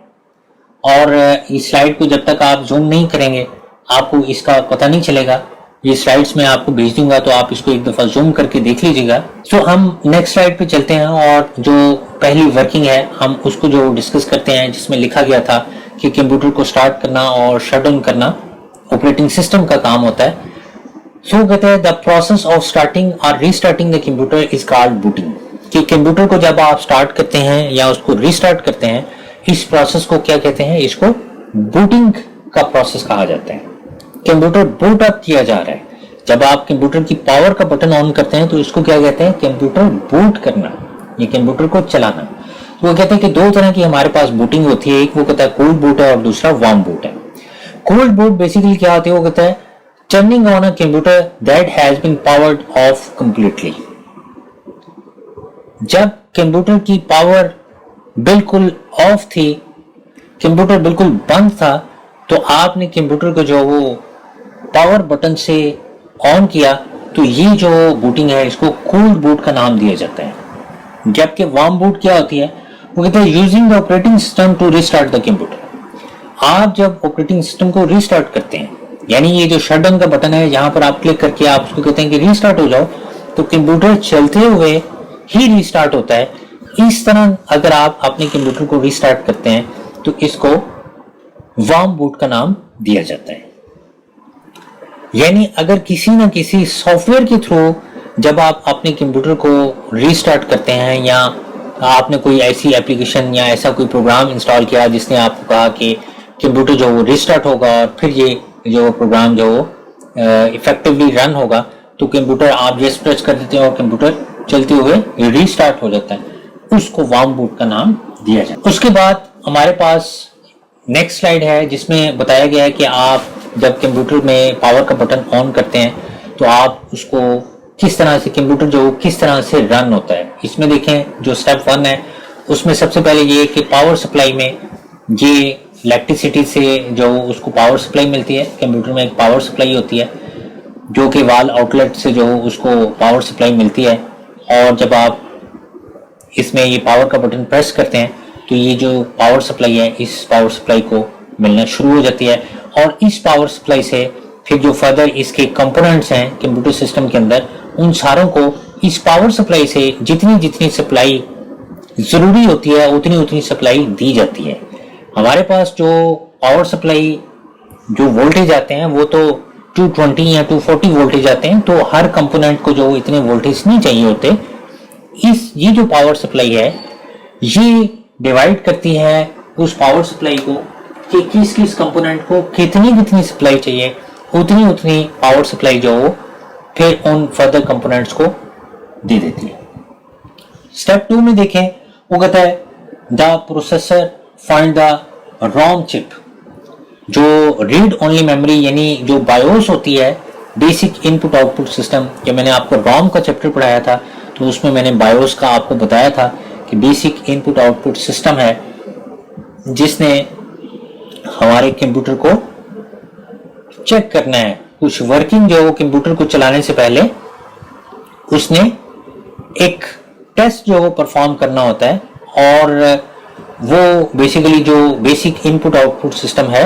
और इस स्लाइड को जब तक आप जूम नहीं करेंगे आपको इसका पता नहीं चलेगा। ये स्लाइड्स में आपको भेज दूंगा तो आप इसको एक दफा जूम करके देख लीजिएगा। सो हम नेक्स्ट स्लाइड पे चलते हैं और जो पहली वर्किंग है हम उसको जो डिस्कस करते हैं, जिसमें लिखा गया था कि कंप्यूटर को स्टार्ट करना और शट डाउन करना ऑपरेटिंग सिस्टम का काम होता है। सो कहते हैं द प्रोसेस ऑफ स्टार्टिंग और restarting the computer is called booting, कि कंप्यूटर को जब आप स्टार्ट करते हैं या उसको रीस्टार्ट करते हैं इस प्रोसेस को क्या कहते हैं, इसको बूटिंग का प्रोसेस कहा जाता है। कंप्यूटर बूट अप किया जा रहा है, जब आप कंप्यूटर की पावर का बटन ऑन करते हैं तो इसको क्या कहते हैं, कंप्यूटर बूट करना, ये कंप्यूटर को चलाना। तो वो कहते हैं कि दो तरह की हमारे पास बूटिंग होती है, एक वो कहता है कोल्ड बूट है और दूसरा वार्म बूट है। कोल्ड बूट बेसिकली क्या होती है, वो कहता है turning on a computer that has been powered off completely. जब कंप्यूटर की पावर बिल्कुल ऑफ थी, कंप्यूटर बिल्कुल बंद था, तो आपने कंप्यूटर को जो वो पावर बटन से ऑन किया तो ये जो बूटिंग है इसको कूल्ड बूट का नाम दिया जाता है। जबकि वार्म बूट क्या होती है, वो कहते हैं using the operating system to restart the computer. आप जब ऑपरेटिंग सिस्टम को रीस्टार्ट करते हैं, यानी ये जो शट डाउन का बटन है यहाँ पर आप क्लिक करके आप उसको कहते हैं कि रीस्टार्ट हो जाओ, तो कंप्यूटर चलते हुए ही रीस्टार्ट होता है। इस तरह अगर आप अपने कंप्यूटर को रीस्टार्ट करते हैं तो इसको वार्म बूट का नाम दिया जाता है। यानी अगर किसी न किसी सॉफ्टवेयर के थ्रू जब आप अपने कंप्यूटर को रीस्टार्ट करते हैं या आपने कोई ऐसी एप्लीकेशन या ऐसा कोई प्रोग्राम इंस्टॉल किया जिसने आपको कहा कि कंप्यूटर जो वो रीस्टार्ट होगा और फिर ये जो प्रोग्राम जो इफेक्टिवली रन होगा, तो कंप्यूटर आप जस्ट प्रेस कर देते हैं और कंप्यूटर चलते हुए रीस्टार्ट हो जाता है, उसको वार्म बूट का नाम दिया जाता है। उसके बाद हमारे पास नेक्स्ट स्लाइड है जिसमें बताया गया है कि आप जब कंप्यूटर में पावर का बटन ऑन करते हैं तो आप उसको किस तरह से कंप्यूटर जो किस तरह से रन होता है। इसमें देखें जो स्टेप 1 है उसमें सबसे पहले ये कि पावर सप्लाई में ये इलेक्ट्रिसिटी से जो उसको पावर सप्लाई मिलती है, कंप्यूटर में एक पावर सप्लाई होती है जो कि वाल आउटलेट से जो उसको पावर सप्लाई मिलती है, और जब आप इसमें ये पावर का बटन प्रेस करते हैं तो ये जो पावर सप्लाई है इस पावर सप्लाई को मिलना शुरू हो जाती है, और इस पावर सप्लाई से फिर जो फर्दर इसके कंपोनेंट्स हैं कंप्यूटर सिस्टम के अंदर उन सारों को इस पावर सप्लाई से जितनी जितनी सप्लाई जरूरी होती है उतनी उतनी सप्लाई दी जाती है। हमारे पास जो पावर सप्लाई जो वोल्टेज आते हैं वो तो 220 या 240 वोल्टेज आते हैं, तो हर कंपोनेंट को जो इतने वोल्टेज नहीं चाहिए होते, ये जो पावर सप्लाई है ये डिवाइड करती है उस पावर सप्लाई को कि किस किस कंपोनेंट को कितनी कितनी सप्लाई चाहिए, उतनी उतनी पावर सप्लाई जो हो फिर उन फर्दर कंपोनेंट्स को दे देती है। स्टेप 2 में देखें वो कहता है the processor find the ROM chip, जो रीड ओनली मेमोरी यानी जो बायोस होती है, बेसिक इनपुट आउटपुट सिस्टम। जब मैंने आपको रोम का चैप्टर पढ़ाया था तो उसमें मैंने बायोस का आपको बताया था कि बेसिक इनपुट आउटपुट सिस्टम है जिसने हमारे कंप्यूटर को चेक करना है, कुछ वर्किंग जो कंप्यूटर को चलाने से पहले उसने एक टेस्ट जो परफॉर्म करना होता है, और वो बेसिकली जो बेसिक इनपुट आउटपुट सिस्टम है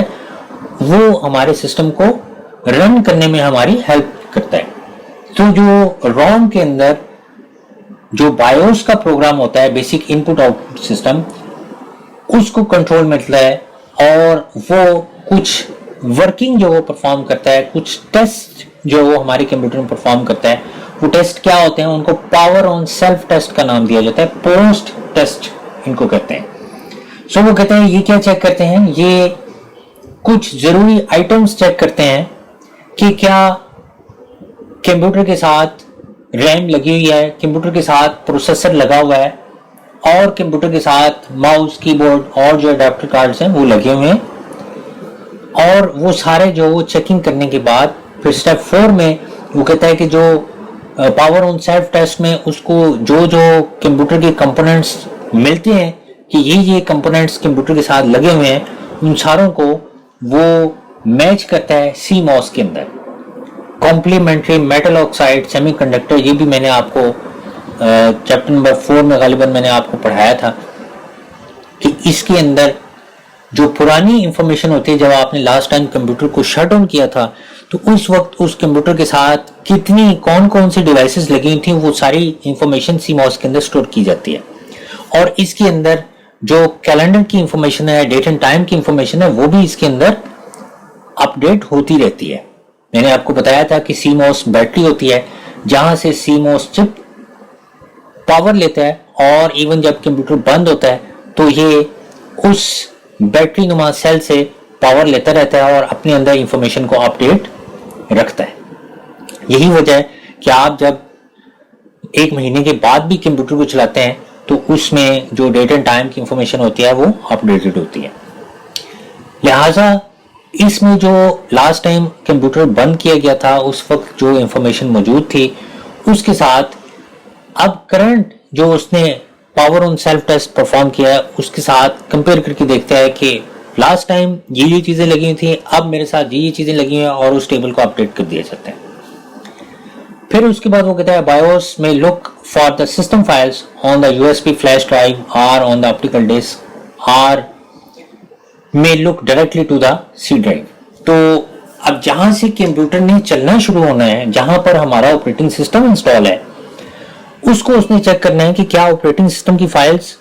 वो हमारे सिस्टम को रन करने में हमारी हेल्प करता है। तो जो रोम के अंदर जो बायोस का प्रोग्राम होता है बेसिक इनपुट आउटपुट सिस्टम, उसको कंट्रोल मिलता है और वो कुछ वर्किंग जो वो परफॉर्म करता है, कुछ टेस्ट जो वो हमारे कंप्यूटर में परफॉर्म करता है। वो टेस्ट क्या होते हैं, उनको पावर ऑन सेल्फ टेस्ट का नाम दिया जाता है, पोस्ट टेस्ट इनको कहते हैं। सो वो कहते हैं ये क्या चेक करते हैं, ये कुछ जरूरी आइटम्स चेक करते हैं कि क्या कंप्यूटर के साथ रैम लगी हुई है, कंप्यूटर के साथ प्रोसेसर लगा हुआ है और कंप्यूटर के साथ माउस, कीबोर्ड और जो अडेप्टर कार्ड्स हैं वो लगे हुए हैं। और वो सारे जो चेकिंग करने के बाद फिर स्टेप 4 में वो कहता है कि जो पावर ऑन सेल्फ टेस्ट में उसको जो जो कंप्यूटर के कंपोनेंट्स मिलते हैं कि ये कंपोनेंट्स कंप्यूटर के साथ लगे हुए हैं, उन सारों को वो मैच करता है CMOS के अंदर, कॉम्प्लीमेंट्री मेटल ऑक्साइड सेमीकंडक्टर। ये भी मैंने आपको चैप्टर नंबर 4 में गालिबन मैंने आपको पढ़ाया था कि इसके अंदर जो पुरानी इंफॉर्मेशन होती है, जब आपने लास्ट टाइम कंप्यूटर को शट डाउन किया था तो उस वक्त उस कंप्यूटर के साथ कितनी कौन कौन सी डिवाइसेस लगी हुई थी, वो सारी इंफॉर्मेशन CMOS के अंदर स्टोर की जाती है। और इसके अंदर जो कैलेंडर की इंफॉर्मेशन है, डेट एंड टाइम की इंफॉर्मेशन है, वो भी इसके अंदर अपडेट होती रहती है। मैंने आपको बताया था कि CMOS बैटरी होती है जहां से CMOS चिप पावर लेता है और इवन जब कंप्यूटर बंद होता है तो ये उस बैटरी नुमा सेल से पावर लेता रहता है और अपने अंदर इंफॉर्मेशन को अपडेट रखता है। यही वजह है कि आप जब 1 महीने के बाद भी कंप्यूटर को चलाते हैं तो उसमें जो डेट एंड टाइम की इंफॉर्मेशन होती है वो अपडेटेड होती है। लिहाजा इसमें जो लास्ट टाइम कंप्यूटर बंद किया गया था उस वक्त जो इंफॉर्मेशन मौजूद थी उसके साथ अब करंट जो उसने power on self test perform किया है उसके साथ कंपेयर करके देखता है कि लास्ट टाइम ये चीजें लगी हुई थी, अब मेरे साथ ये चीजें लगी हुई हैं और उस टेबल को अपडेट कर दिया जाता है। फिर उसके बाद वो कहता है बायोस में look for the system files on the USB flash drive और ऑन द ऑप्टिकल डिस्क और may look directly to the C drive. तो अब जहां से कंप्यूटर ने चलना शुरू होना है, जहां पर हमारा ऑपरेटिंग सिस्टम इंस्टॉल है, उसको उसने चेक करना है कि क्या ऑपरेटिंग सिस्टम की फाइल्स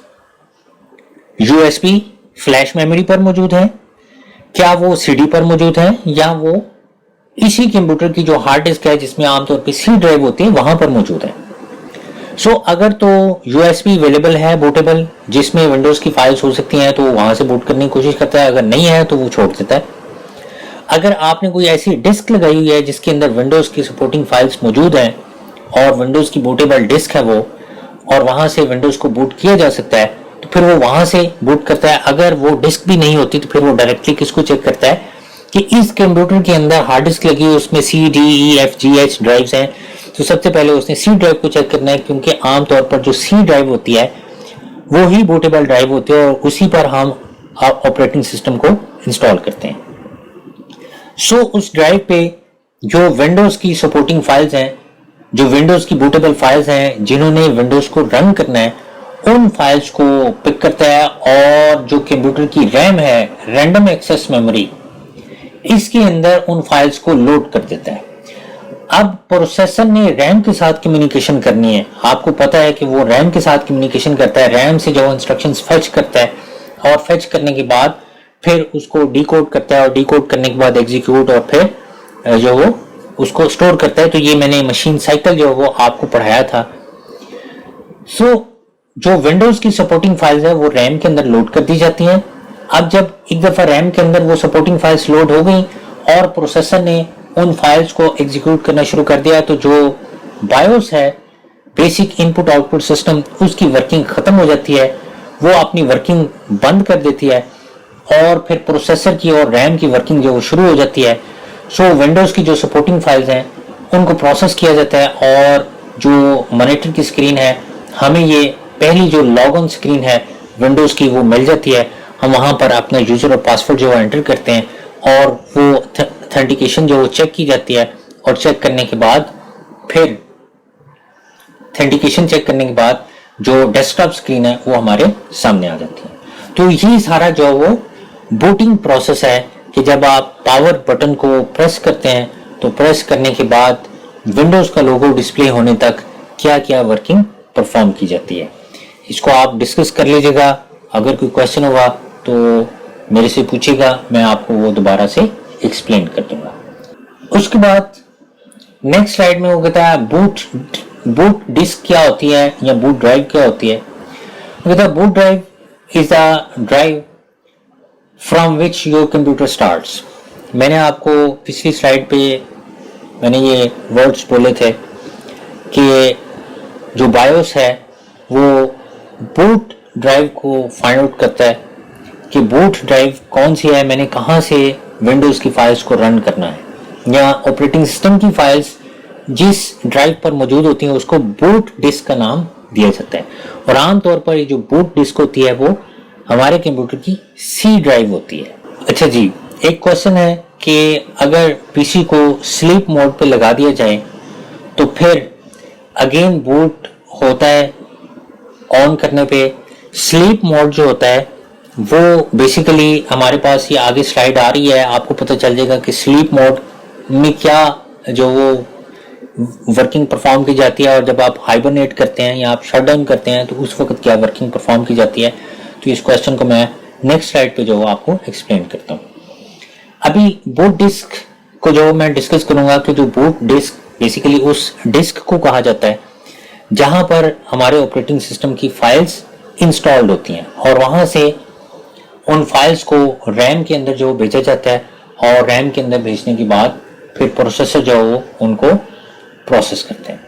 USB फ्लैश मेमोरी पर मौजूद है, क्या वो CD पर मौजूद है, या वो इसी कंप्यूटर की जो हार्ड डिस्क है जिसमें आमतौर पर C ड्राइव होती है वहां पर मौजूद है। सो अगर तो USB अवेलेबल है बूटेबल जिसमें विंडोज की फाइल्स हो सकती हैं तो वहां से बूट करने की कोशिश करता है, अगर नहीं है तो वो छोड़ देता है। अगर आपने कोई ऐसी डिस्क लगाई हुई है जिसके अंदर विंडोज की सपोर्टिंग फाइल्स मौजूद हैं और विंडोज की बूटेबल डिस्क है वो, और वहां से विंडोज को बूट किया जा सकता है, तो फिर वो वहां से बूट करता है। अगर वो डिस्क भी नहीं होती तो फिर वो डायरेक्टली किसको चेक करता है कि इस कंप्यूटर के अंदर हार्ड डिस्क लगी है, उसमें C, D, E, F, G, H drives हैं, तो सबसे पहले उसने C ड्राइव को चेक करना है, क्योंकि आमतौर पर जो C ड्राइव होती है वो ही बूटेबल ड्राइव होती है और उसी पर हम ऑपरेटिंग सिस्टम को इंस्टॉल करते हैं। सो उस ड्राइव पे जो विंडोज की सपोर्टिंग फाइल्स हैं, जो विंडोज की बूटेबल फाइल्स हैं जिन्होंने विंडोज को रन करना है, उन फाइल्स को पिक करता है और जो कंप्यूटर की रैम है, रैंडम एक्सेस मेमोरी, इसके अंदर उन फाइल्स को लोड कर देता है। अब प्रोसेसर ने रैम के साथ कम्युनिकेशन करनी है। आपको पता है कि वो रैम के साथ कम्युनिकेशन करता है, रैम से जो इंस्ट्रक्शंस फेच करता है और फेच करने के बाद फिर उसको डिकोड करता है और डिकोड करने के बाद एग्जीक्यूट और फिर जो वो उसको स्टोर करता है। तो ये मैंने मशीन साइकिल जो वो आपको पढ़ाया था। सो जो विंडोज की सपोर्टिंग फाइल्स है वो रैम के अंदर लोड कर दी जाती हैं। अब जब एक दफा रैम के अंदर वो सपोर्टिंग फाइल्स लोड हो गई और प्रोसेसर ने उन फाइल्स को एग्जीक्यूट करना शुरू कर दिया, तो जो बायोस है, बेसिक इनपुट आउटपुट सिस्टम, उसकी वर्किंग खत्म हो जाती है, वो अपनी वर्किंग बंद कर देती है और फिर प्रोसेसर की और रैम की वर्किंग जो शुरू हो जाती है। सो विंडोज की जो सपोर्टिंग फाइल्स हैं उनको प्रोसेस किया जाता है और जो मॉनिटर की स्क्रीन है, हमें ये पहली जो लॉग ऑन स्क्रीन है विंडोज की वो मिल जाती है। हम वहां पर अपना यूजर और पासवर्ड जो एंटर करते हैं और वो ऑथेंटिकेशन जो चेक की जाती है और चेक करने के बाद फिर ऑथेंटिकेशन चेक करने के बाद जो डेस्कटॉप स्क्रीन है वो हमारे सामने आ जाती है। तो ये सारा जो वो बूटिंग प्रोसेस है कि जब आप पावर बटन को प्रेस करते हैं तो प्रेस करने के बाद विंडोज का लोगो डिस्प्ले होने तक क्या क्या वर्किंग परफॉर्म की जाती है। इसको आप डिस्कस कर लीजिएगा। अगर कोई क्वेश्चन होगा तो मेरे से पूछेगा, मैं आपको वो दोबारा से एक्सप्लेन कर दूंगा। उसके बाद नेक्स्ट स्लाइड में वो कहता है बूट डिस्क क्या होती है या बूट ड्राइव क्या होती है। वो कहता है boot drive is the drive from which your computer starts. मैंने आपको पिछली स्लाइड पे मैंने ये वर्ड्स बोले थे कि जो बायोस है वो बूट ड्राइव को फाइंड आउट करता है कि बूट ड्राइव कौन सी है, मैंने कहाँ से विंडोज़ की फाइल्स को रन करना है, या ऑपरेटिंग सिस्टम की फाइल्स जिस ड्राइव पर मौजूद होती हैं उसको बूट डिस्क का नाम दिया जाता है। और आमतौर पर ये जो बूट डिस्क होती है वो हमारे कंप्यूटर की सी ड्राइव होती है। अच्छा जी, एक क्वेश्चन है कि अगर पीसी को स्लीप मोड पे लगा दिया जाए तो फिर अगेन बूट होता है ऑन करने पे। स्लीप मोड जो होता है वो बेसिकली हमारे पास ये आगे स्लाइड आ रही है, आपको पता चल जाएगा कि स्लीप मोड में क्या जो वो वर्किंग परफॉर्म की जाती है, और जब आप हाइबरनेट करते हैं या आप शट डाउन करते हैं तो उस वक्त क्या वर्किंग परफॉर्म की जाती है। तो इस क्वेश्चन को मैं नेक्स्ट स्लाइड पे जो आपको एक्सप्लेन करता हूँ। अभी बूट डिस्क को जो मैं डिस्कस करूंगा कि जो बूट डिस्क बेसिकली उस डिस्क को कहा जाता है जहां पर हमारे ऑपरेटिंग सिस्टम की फाइल्स इंस्टॉल्ड होती हैं, और वहां से उन फाइल्स को रैम के अंदर जो भेजा जाता है, और रैम के अंदर भेजने के बाद फिर प्रोसेसर जो वो उनको प्रोसेस करते हैं।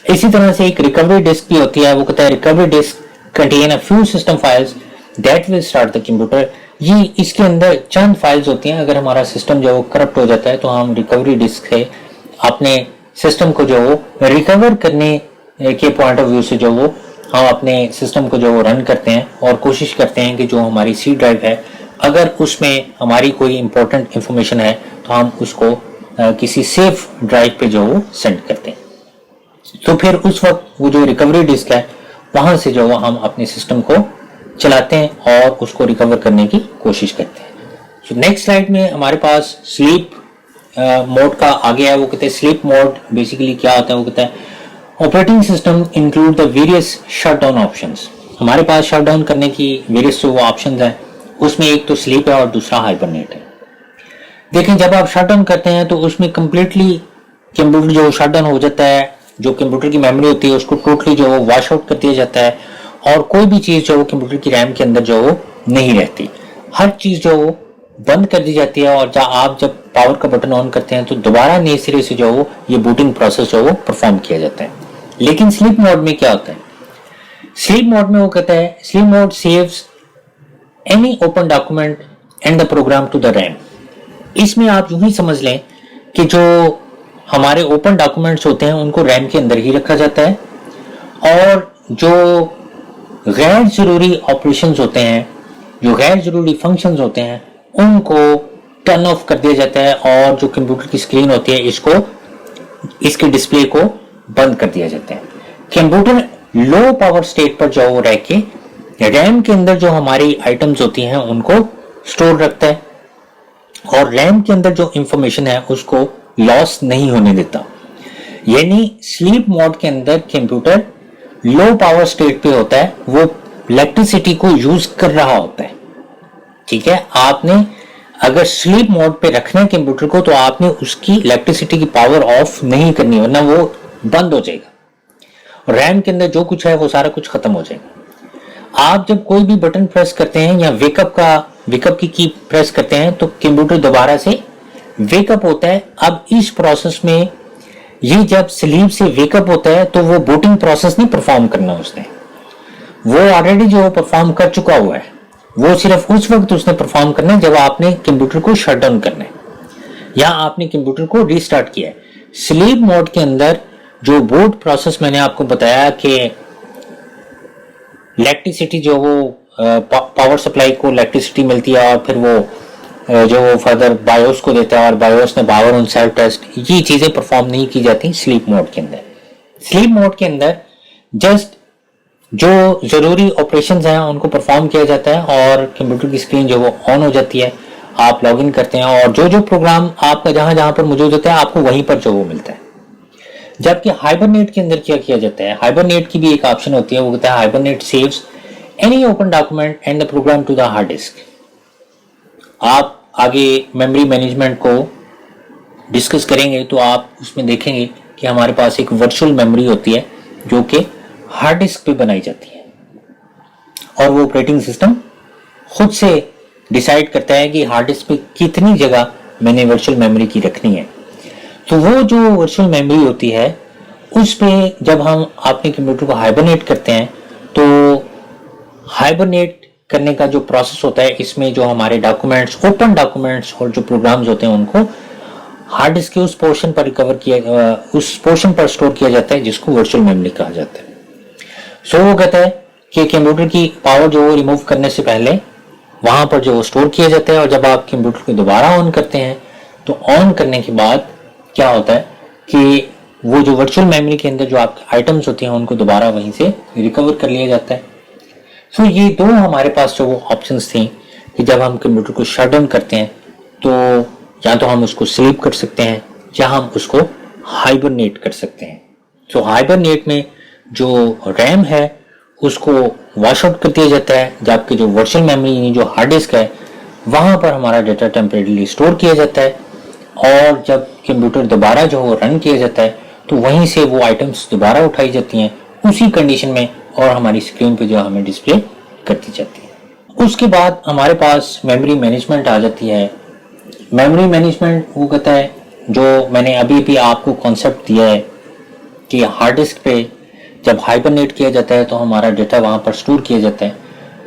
इसी तरह से एक रिकवरी डिस्क भी होती है, वो कहता है recovery disk contain a few system files that will start the computer. ये इसके अंदर चंद फाइल्स होती हैं, अगर हमारा सिस्टम जो करप्ट हो जाता है तो हम रिकवरी डिस्क से अपने सिस्टम को जो रिकवर करने के पॉइंट ऑफ व्यू से जो वो हम अपने सिस्टम को जो रन करते हैं और कोशिश करते हैं कि जो हमारी सी ड्राइव है अगर उसमें हमारी कोई इंपॉर्टेंट इंफॉर्मेशन है तो हम उसको किसी सेफ ड्राइव पे जो सेंड करते हैं। तो फिर उस वक्त वो जो रिकवरी डिस्क है वहां से जो हम अपने सिस्टम को चलाते हैं और उसको रिकवर करने की कोशिश करते हैं। सो नेक्स्ट स्लाइड में हमारे पास स्लीप मोड का आ गया है। वो कहते हैं स्लीप मोड बेसिकली क्या होता है, वो कहता है operating system include the various shutdown options. हमारे पास शटडाउन करने की वेरियस जो ऑप्शंस हैं उसमें एक तो स्लीप है और दूसरा हाइबरनेट है। देखें, जब आप शटडाउन करते हैं तो उसमें कंप्लीटली कंप्यूटर जो शटडाउन हो जाता है, जो कंप्यूटर की मेमोरी होती है उसको टोटली जो वॉश आउट कर दिया जाता है, और कोई भी चीज जो कंप्यूटर की रैम के अंदर जो नहीं रहती, हर चीज जो बंद कर दी जाती है। और आप जब पावर का बटन ऑन करते हैं तो दोबारा नए सिरे से जो ये बूटिंग प्रोसेस जो परफॉर्म किया जाता है। लेकिन स्लीप मोड में क्या होता है, स्लीप मोड में वो कहता है sleep mode saves any open document and the program to the RAM. इसमें आप यूं ही समझ लें कि जो हमारे ओपन डॉक्यूमेंट्स होते हैं उनको रैम के अंदर ही रखा जाता है, और जो गैर जरूरी ऑपरेशंस होते हैं, जो गैर जरूरी फंक्शंस होते हैं उनको टर्न ऑफ कर दिया जाता है, और जो कंप्यूटर की स्क्रीन होती है इसके डिस्प्ले को बंद कर दिया जाता है। कंप्यूटर लो पावर स्टेट पर जो रह के रैम के अंदर जो हमारी आइटम्स होती हैं उनको स्टोर रखता है, और रैम के अंदर जो इंफॉर्मेशन है उसको लॉस नहीं होने देता। यानी स्लीप मोड के अंदर कंप्यूटर लो पावर स्टेट पे होता है, वो इलेक्ट्रिसिटी को यूज कर रहा होता है। ठीक है, आपने अगर स्लीप मोड पे रखना है कंप्यूटर को तो आपने उसकी इलेक्ट्रिसिटी की पावर ऑफ नहीं करनी, वरना वो बंद हो जाएगा। रैम के अंदर जो कुछ है वो सारा कुछ खत्म हो जाएगा। आप जब कोई भी बटन प्रेस करते हैं या वेकअप की की प्रेस करते हैं तो कंप्यूटर दोबारा से वेकअप होता है। अब इस प्रोसेस में ये जब स्लीप से वेकअप होता है तो वो बूटिंग प्रोसेस नहीं परफॉर्म करना उसने, वो ऑलरेडी जो परफॉर्म कर चुका हुआ है, वो सिर्फ उस वक्त उसने परफॉर्म करना है जब आपने कंप्यूटर को शट डाउन करना है या आपने कंप्यूटर को रीस्टार्ट किया है। स्लीप मोड के अंदर जो बूट प्रोसेस मैंने आपको बताया कि इलेक्ट्रिसिटी जो वो पावर सप्लाई को इलेक्ट्रिसिटी मिलती है और फिर वो जो फर्दर बायोस को देता है और बायोस ने पावर ऑन सेल्फ टेस्ट, ये चीजें परफॉर्म नहीं की जाती स्लीप मोड के अंदर। स्लीप मोड के अंदर जस्ट जो जरूरी ऑपरेशंस हैं उनको परफॉर्म किया जाता है और कंप्यूटर की स्क्रीन जो वो ऑन हो जाती है, आप लॉग इन करते हैं और जो प्रोग्राम आपका जहां जहां पर मौजूद होता है आपको वहीं पर जो वो मिलता है। जबकि हाइबरनेट के अंदर क्या किया जाता है, हाइबरनेट की भी एक ऑप्शन होती है, वो कहता है hibernate saves any open document and the program to the hard disk. आप आगे मेमोरी मैनेजमेंट को डिस्कस करेंगे तो आप उसमें देखेंगे कि हमारे पास एक वर्चुअल मेमोरी होती है जो कि हार्ड डिस्क पे बनाई जाती है और वो ऑपरेटिंग सिस्टम खुद से डिसाइड करता है कि हार्ड डिस्क पे कितनी जगह मैंने वर्चुअल मेमोरी की रखनी है। तो वो जो वर्चुअल मेमोरी होती है उस पे जब हम अपने कंप्यूटर को हाइबरनेट करते हैं तो हाइबरनेट करने का जो प्रोसेस होता है, इसमें जो हमारे डॉक्यूमेंट्स, ओपन डॉक्यूमेंट्स और जो प्रोग्राम्स होते हैं उनको हार्ड डिस्क के उस पोर्शन पर उस पोर्शन पर स्टोर किया जाता है जिसको वर्चुअल मेमोरी कहा जाता है। सो वो कहता है कि कंप्यूटर की पावर जो वो रिमूव करने से पहले वहां पर जो स्टोर किया जाता है, और जब आप कंप्यूटर को दोबारा ऑन करते हैं तो ऑन करने के बाद क्या होता है कि वो जो वर्चुअल मेमोरी के अंदर जो आपके आइटम्स होते हैं उनको दोबारा वहीं से रिकवर कर लिया जाता है। सो ये दो हमारे पास जो ऑप्शंस थी कि जब हम कंप्यूटर को शट डाउन करते हैं तो या तो हम उसको स्लीप कर सकते हैं या हम उसको हाइबरनेट कर सकते हैं। तो हाइबरनेट में जो रैम है उसको वॉश आउट कर दिया जाता है, जबकि जो वर्चुअल मेमोरी यानी जो हार्ड डिस्क है वहां पर हमारा डेटा टेम्परेरीली स्टोर किया जाता है, और जब कंप्यूटर दोबारा जो रन किया जाता है तो वहीं से वो आइटम्स दोबारा उठाई जाती हैं उसी कंडीशन में और हमारी स्क्रीन पे जो हमें डिस्प्ले कर दी जाती है। उसके बाद हमारे पास मेमोरी मैनेजमेंट आ जाती है। मेमोरी मैनेजमेंट वो कहता है, जो मैंने अभी भी आपको कॉन्सेप्ट दिया है कि हार्ड डिस्क पे जब हाइबरनेट किया जाता है तो हमारा डेटा वहां पर स्टोर किया जाता है।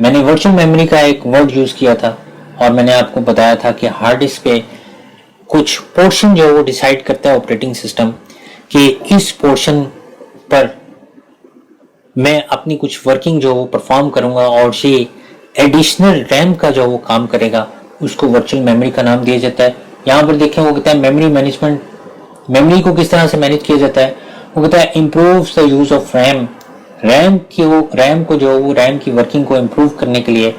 मैंने वर्चुअल मेमोरी का एक वर्ड यूज किया था और मैंने आपको बताया था कि हार्ड डिस्क पे कुछ पोर्शन जो वो डिसाइड करता है ऑपरेटिंग सिस्टम कि इस पोर्शन पर मैं अपनी कुछ वर्किंग जो वो परफॉर्म करूंगा, और ये एडिशनल रैम का जो वो काम करेगा उसको वर्चुअल मेमोरी का नाम दिया जाता है। यहाँ पर देखें वो कहता है मेमोरी मैनेजमेंट, मेमोरी को किस तरह से मैनेज किया जाता है। वो कहता है improves the use of RAM, RAM को जो वो रैम की वर्किंग को इम्प्रूव करने के लिए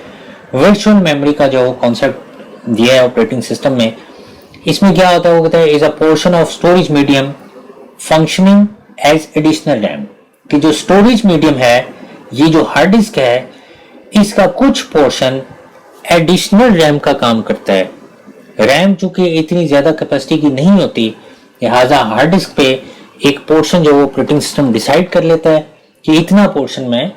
वर्चुअल मेमोरी का जो कॉन्सेप्ट दिया है ऑपरेटिंग सिस्टम में। इसमें क्या होता है, वो कहता है is a portion of storage medium functioning as additional RAM, कि जो स्टोरेज मीडियम है ये जो हार्ड डिस्क है इसका कुछ पोर्शन एडिशनल रैम का काम करता है। रैम चूंकि इतनी ज्यादा कैपेसिटी की नहीं होती, लिहाजा हार्ड डिस्क पे एक पोर्शन जो ऑपरेटिंग सिस्टम डिसाइड कर लेता है कि इतना पोर्शन में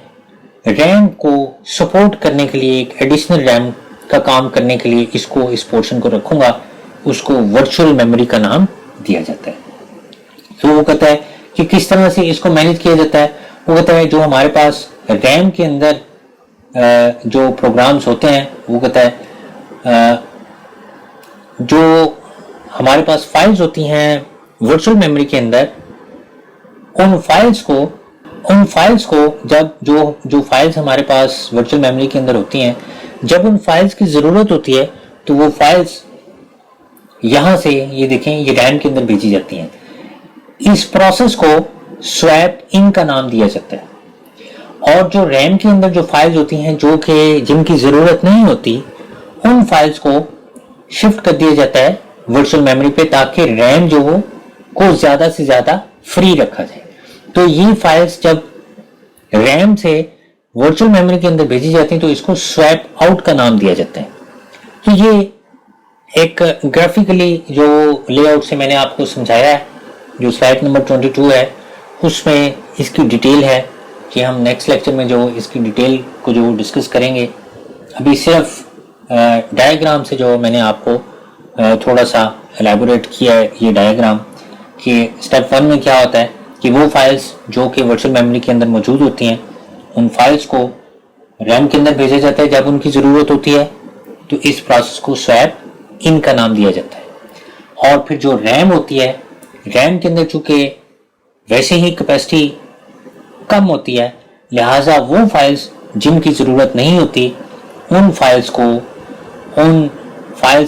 रैम को सपोर्ट करने के लिए, एक एडिशनल रैम का काम करने के लिए इसको, इस पोर्शन को रखूंगा, उसको वर्चुअल मेमोरी का नाम दिया जाता है। तो वो कहता है कि किस तरह से इसको मैनेज किया जाता है। वो कहता है जो हमारे पास रैम के अंदर जो प्रोग्राम्स होते हैं, वो कहता है जो हमारे पास फाइल्स होती हैं वर्चुअल मेमोरी के अंदर, उन फाइल्स को जब जो फाइल्स हमारे पास वर्चुअल मेमोरी के अंदर होती हैं, जब उन फाइल्स की जरूरत होती है तो वो फाइल्स यहां से, ये देखें, ये रैम के अंदर भेजी जाती हैं। इस प्रोसेस को स्वैप इन का नाम दिया जाता है। और जो रैम के अंदर जो फाइल्स होती हैं जो कि जिनकी जरूरत नहीं होती, उन फाइल्स को शिफ्ट कर दिया जाता है वर्चुअल मेमोरी पे, ताकि रैम जो हो को ज्यादा से ज्यादा फ्री रखा जाए। तो ये फाइल्स जब रैम से वर्चुअल मेमोरी के अंदर भेजी जाती हैं तो इसको स्वैप आउट का नाम दिया जाता है। तो ये एक ग्राफिकली जो लेआउट से मैंने आपको समझाया है, जो स्लाइड नंबर 22 है उसमें इसकी डिटेल है कि हम नेक्स्ट लेक्चर में जो इसकी डिटेल को जो डिस्कस करेंगे। अभी सिर्फ डायग्राम से जो मैंने आपको थोड़ा सा एलैबोरेट किया है ये डायग्राम, कि स्टेप 1 में क्या होता है कि वो फाइल्स जो कि वर्चुअल मेमोरी के अंदर मौजूद होती हैं, उन फाइल्स को रैम के अंदर भेजा जाता है जब उनकी ज़रूरत होती है। तो इस प्रोसेस को स्वैप इन का नाम दिया जाता है। और फिर जो रैम होती है, रैम के अंदर चूंकि वैसे ही कैपेसिटी कम होती है, लिहाजा वो फाइल्स जिनकी ज़रूरत नहीं होती, उन फाइल्स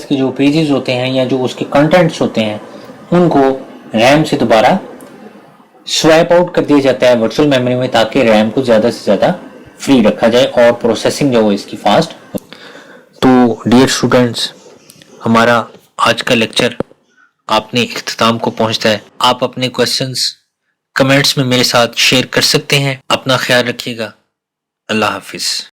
के जो पेजेस होते हैं या जो उसके कंटेंट्स होते हैं, उनको रैम से दोबारा स्वैप आउट कर दिया जाता है वर्चुअल मेमोरी में, ताकि रैम को ज़्यादा से ज़्यादा फ्री रखा जाए और प्रोसेसिंग जो है इसकी फास्ट। तो डियर स्टूडेंट्स, हमारा आज का लेक्चर आपने इख्तिताम को पहुंचता है। आप अपने क्वेश्चंस कमेंट्स में मेरे साथ शेयर कर सकते हैं। अपना ख्याल रखिएगा। अल्लाह हाफिज।